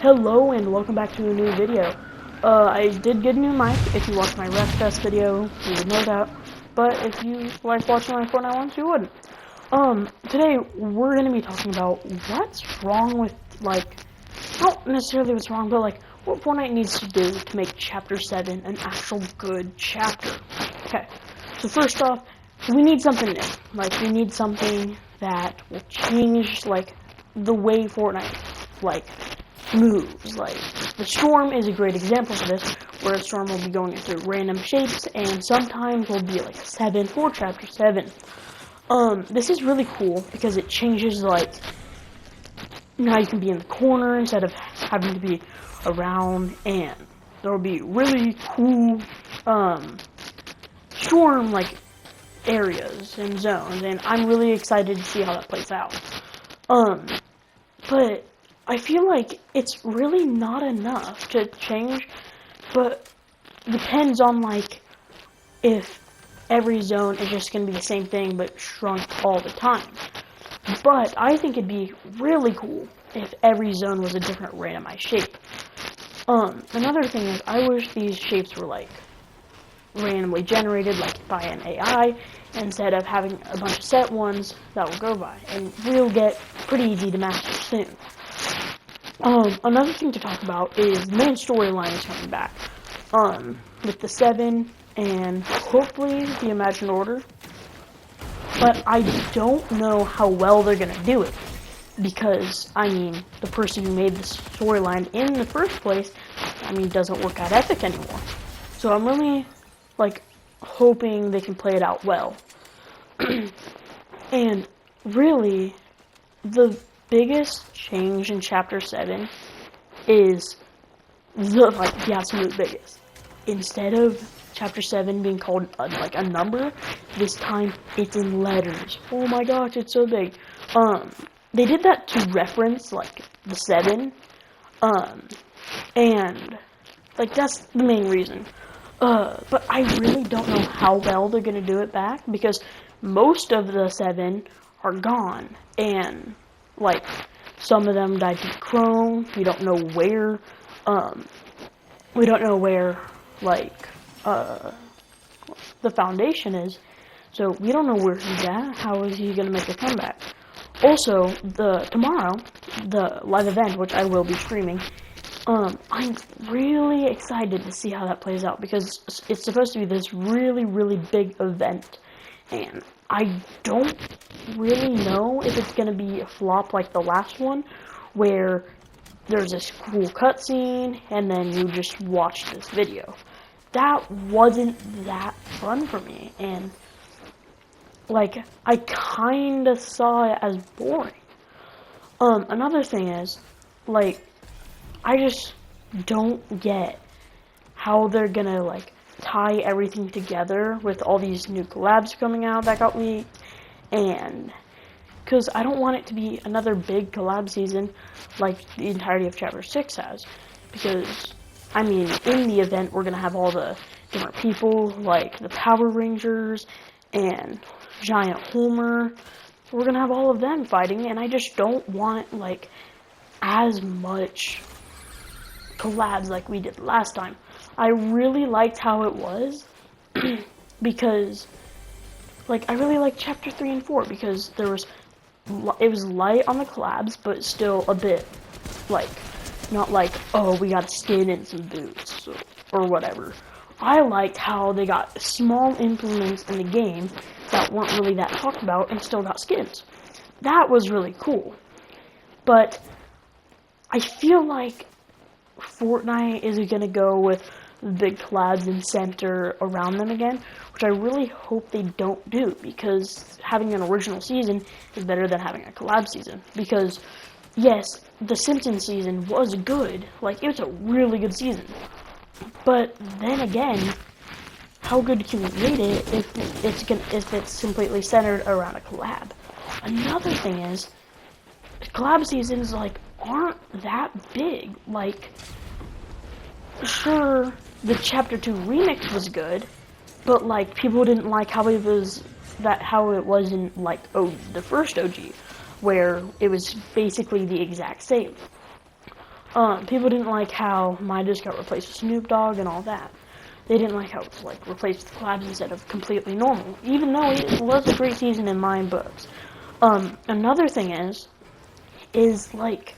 Hello and welcome back to a new video. I did get a new mic. If you watched my ref test video, you would know that. But if you like watching my Fortnite ones, you wouldn't. Today we're gonna be talking about what's wrong with, not necessarily what's wrong, but what Fortnite needs to do to make Chapter 7 an actual good chapter. Okay, so first off, we need something new. We need something that will change, the way Fortnite, moves. The storm is a great example of this, where a storm will be going through random shapes, and sometimes will be like a 7 for Chapter 7. This is really cool because it changes, now you can be in the corner instead of having to be around, and there will be really cool, storm, areas and zones, and I'm really excited to see how that plays out. But I feel like it's really not enough to change, but depends on, if every zone is just going to be the same thing, but shrunk all the time. But I think it'd be really cool if every zone was a different randomized shape. Another thing is, I wish these shapes were, randomly generated, by an AI, instead of having a bunch of set ones that will go by, and will get pretty easy to master soon. Another thing to talk about is the main storyline is coming back, with the 7 and hopefully the Imagined Order, but I don't know how well they're gonna do it, because, the person who made this storyline in the first place, doesn't work at Epic anymore. So I'm really, hoping they can play it out well. And really, the biggest change in Chapter 7 is the absolute biggest. Instead of Chapter 7 being called a number, this time it's in letters. Oh my gosh, it's so big. They did that to reference the 7, and that's the main reason. But I really don't know how well they're gonna do it back, because most of the 7 are gone, and some of them died to Chrome. We don't know where. The Foundation is. So we don't know where he's at. How is he gonna make a comeback? Also, tomorrow, the live event, which I will be streaming, I'm really excited to see how that plays out, because it's supposed to be this really, really big event, and I don't really know if it's going to be a flop like the last one, where there's this cool cutscene, and then you just watch this video. That wasn't that fun for me, and, I kinda saw it as boring. Another thing is, I just don't get how they're gonna, tie everything together with all these new collabs coming out that got leaked, and because I don't want it to be another big collab season like the entirety of Chapter 6 has, because, in the event, we're gonna have all the different people, the Power Rangers and Giant Homer. We're gonna have all of them fighting, and I just don't want, as much collabs like we did last time. I really liked how it was, because, I really liked Chapter 3 and 4, because it was light on the collabs, but still a bit, not oh, we got skin and some boots, or whatever. I liked how they got small implements in the game that weren't really that talked about, and still got skins. That was really cool. But I feel like Fortnite is going to go with the big collabs and center around them again, which I really hope they don't do, because having an original season is better than having a collab season. Because, yes, the Simpsons season was good. It was a really good season. But then again, how good can you rate it if it's completely centered around a collab? Another thing is, collab seasons, aren't that big. Sure, the Chapter 2 remix was good, but, people didn't like how it was in, the first OG, where it was basically the exact same. People didn't like how Midas got replaced with Snoop Dogg and all that. They didn't like how it was like replaced with collabs instead of completely normal, even though it was a great season in my books. Another thing is like,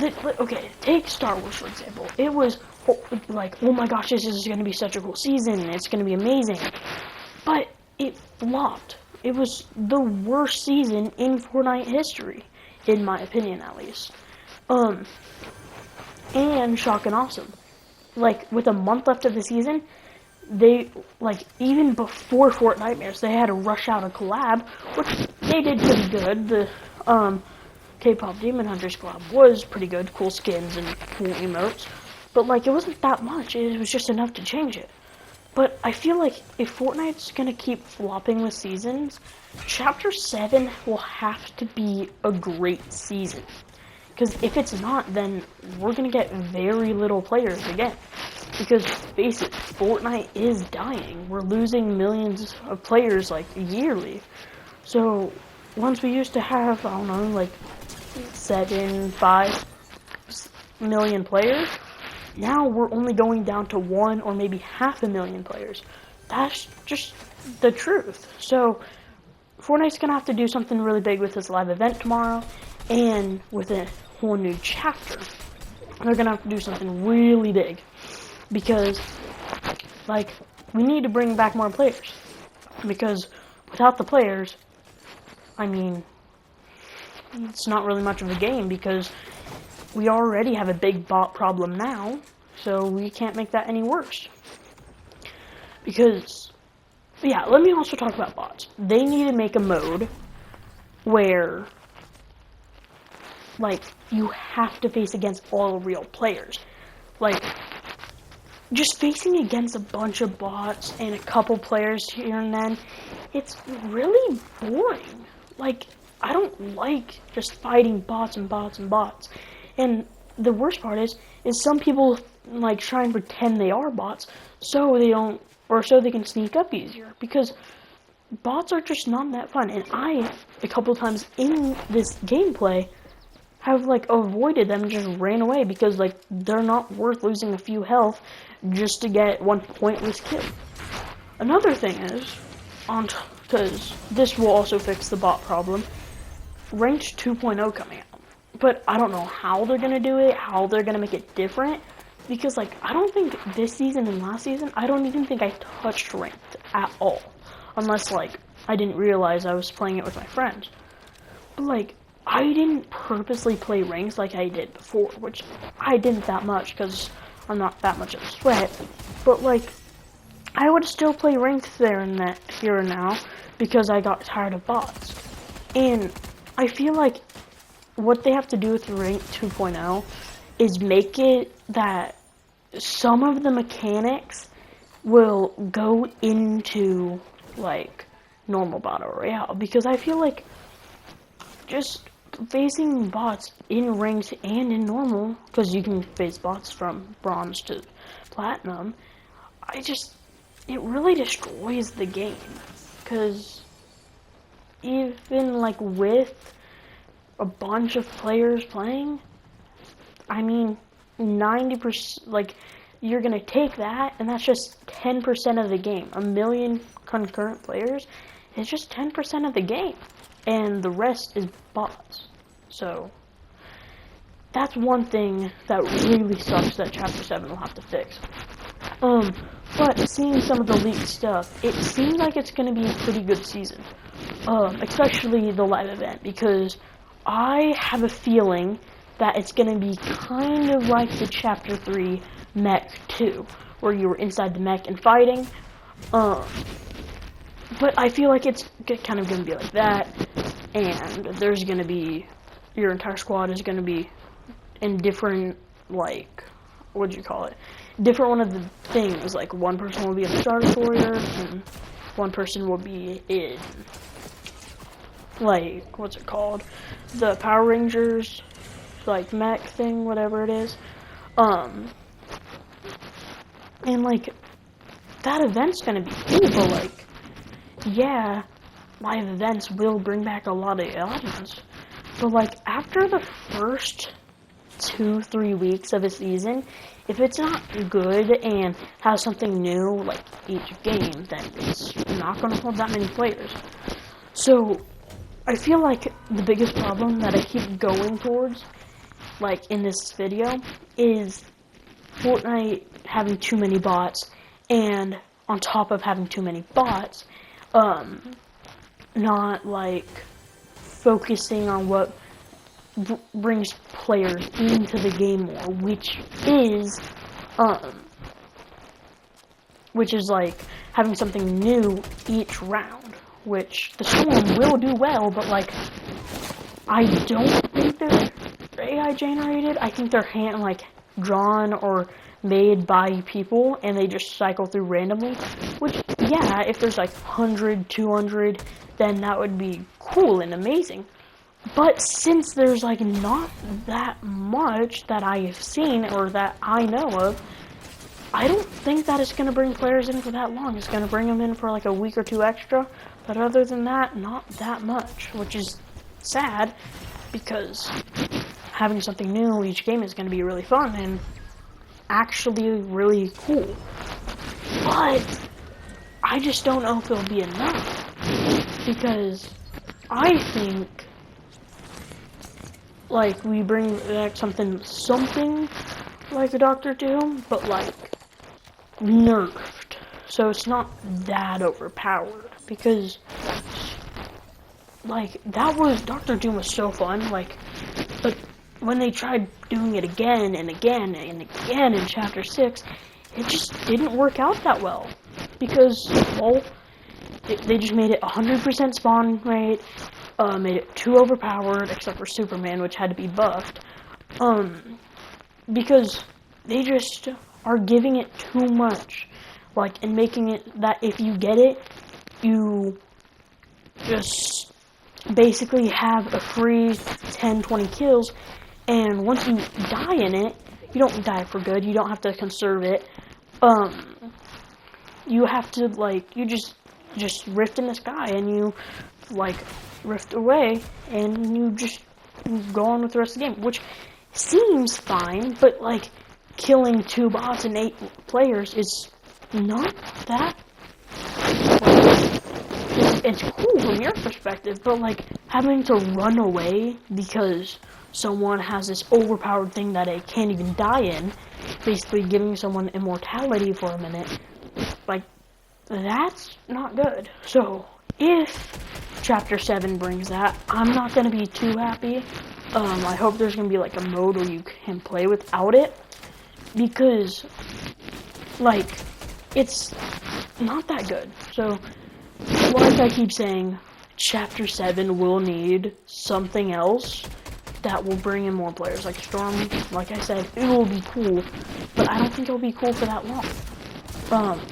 okay, take Star Wars for example. It was like, oh my gosh, this is going to be such a cool season. It's going to be amazing, but it flopped. It was the worst season in Fortnite history, in my opinion, at least. And Shock and Awesome. Like, with a month left of the season, they, like, even before Fortnitemares, they had to rush out a collab, which they did pretty good. The, K-pop Demon Hunters collab was pretty good. Cool skins and cool emotes. But, like, it wasn't that much. It was just enough to change it. But I feel like if Fortnite's gonna keep flopping with seasons, Chapter 7 will have to be a great season. Because if it's not, then we're going to get very little players again. Because, face it, Fortnite is dying. We're losing millions of players, like, yearly. So, once we used to have, I don't know, like, 5 million players, now we're only going down to 1 or maybe 500,000 players. That's just the truth. So, Fortnite's going to have to do something really big with this live event tomorrow, and with a whole new chapter. They're going to have to do something really big, because, like, we need to bring back more players, because without the players, I mean, it's not really much of a game, because we already have a big bot problem now, so we can't make that any worse. Because, yeah, let me also talk about bots. They need to make a mode where, like, you have to face against all real players. Like, just facing against a bunch of bots and a couple players here and then, it's really boring. Like, I don't like just fighting bots and bots and bots. And the worst part is some people, like, try and pretend they are bots so they don't, or so they can sneak up easier. Because bots are just not that fun. And I, a couple times in this gameplay, have, like, avoided them and just ran away because, like, they're not worth losing a few health just to get one pointless kill. Another thing is, because this will also fix the bot problem, Ranked 2.0 coming out. But I don't know how they're going to do it, how they're going to make it different, because, like, I don't think this season and last season, I don't even think I touched Ranked at all. Unless, like, I didn't realize I was playing it with my friends. But, like, I didn't purposely play ranks like I did before, which I didn't that much because I'm not that much of a sweat. But, like, I would still play ranks here and now because I got tired of bots. And I feel like what they have to do with Rank 2.0 is make it that some of the mechanics will go into, like, normal Battle Royale. Because I feel like just facing bots in ranked and in normal, because you can face bots from bronze to platinum, it really destroys the game. Because even, like, with a bunch of players playing, I mean, 90%, like, you're gonna take that, and that's just 10% of the game. 1 million concurrent players is just 10% of the game, and the rest is bots. So, that's one thing that really sucks that Chapter 7 will have to fix. But seeing some of the leaked stuff, it seems like it's going to be a pretty good season. Especially the live event, because I have a feeling that it's going to be kind of like the Chapter 3 Mech 2, where you were inside the mech and fighting. But I feel like it's kind of going to be like that, and there's going to be, your entire squad is going to be in different, like, what'd you call it? Different one of the things, like, one person will be a Star Destroyer, and one person will be in, like, what's it called? The Power Rangers, like, mech thing, whatever it is. And, like, that event's gonna be cool, but, like, yeah, live events will bring back a lot of audience. But, like, after the first 2-3 weeks of a season, if it's not good and has something new like each game, then it's not going to hold that many players. So I feel like the biggest problem that I keep going towards, like in this video, is Fortnite having too many bots, and on top of having too many bots, not like focusing on what brings players into the game more, which is like having something new each round, which the Storm will do well, but like I don't think they're AI generated. I think they're drawn or made by people, and they just cycle through randomly, which, yeah, if there's like 100, 200, then that would be cool and amazing. But since there's like not that much that I have seen or that I know of, I don't think that it's going to bring players in for that long. It's going to bring them in for like a week or two extra, but other than that, not that much, which is sad, because having something new each game is going to be really fun and actually really cool. But I just don't know if it'll be enough, because I think like we bring back something like a Doctor Doom, but like nerfed, so it's not that overpowered, because like Doctor Doom was so fun, like, but when they tried doing it again and again and again in Chapter 6, it just didn't work out that well, because, well, they just made it 100% spawn rate, made it too overpowered, except for Superman, which had to be buffed, because they just are giving it too much, like, and making it that if you get it, you just basically have a free 10-20 kills, and once you die in it, you don't die for good, you don't have to conserve it, you have to, like, you just rift in the sky, and you, like, rift away, and you just go on with the rest of the game, which seems fine, but, like, killing 2 bots and 8 players is not that, like, it's cool from your perspective, but, like, having to run away because someone has this overpowered thing that it can't even die in, basically giving someone immortality for a minute, like, that's not good. So, if Chapter 7 brings that, I'm not going to be too happy. I hope there's going to be, like, a mode where you can play without it, because, like, it's not that good. So, like I keep saying, Chapter 7 will need something else that will bring in more players. Like Storm, like I said, it will be cool, but I don't think it'll be cool for that long.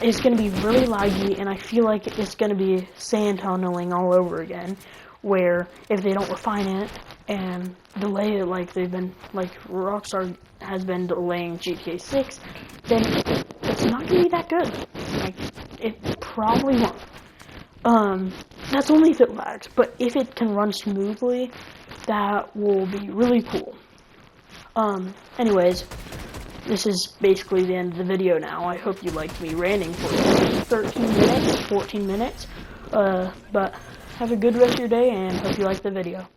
It's going to be really laggy, and I feel like it's going to be sand tunneling all over again, where if they don't refine it and delay it like they've been, like Rockstar has been delaying GTA 6, then it's not going to be that good. Like, it probably won't. That's only if it lags, but if it can run smoothly, that will be really cool. Anyways, this is basically the end of the video now. I hope you liked me ranting for 13 minutes, 14 minutes, but have a good rest of your day, and hope you liked the video.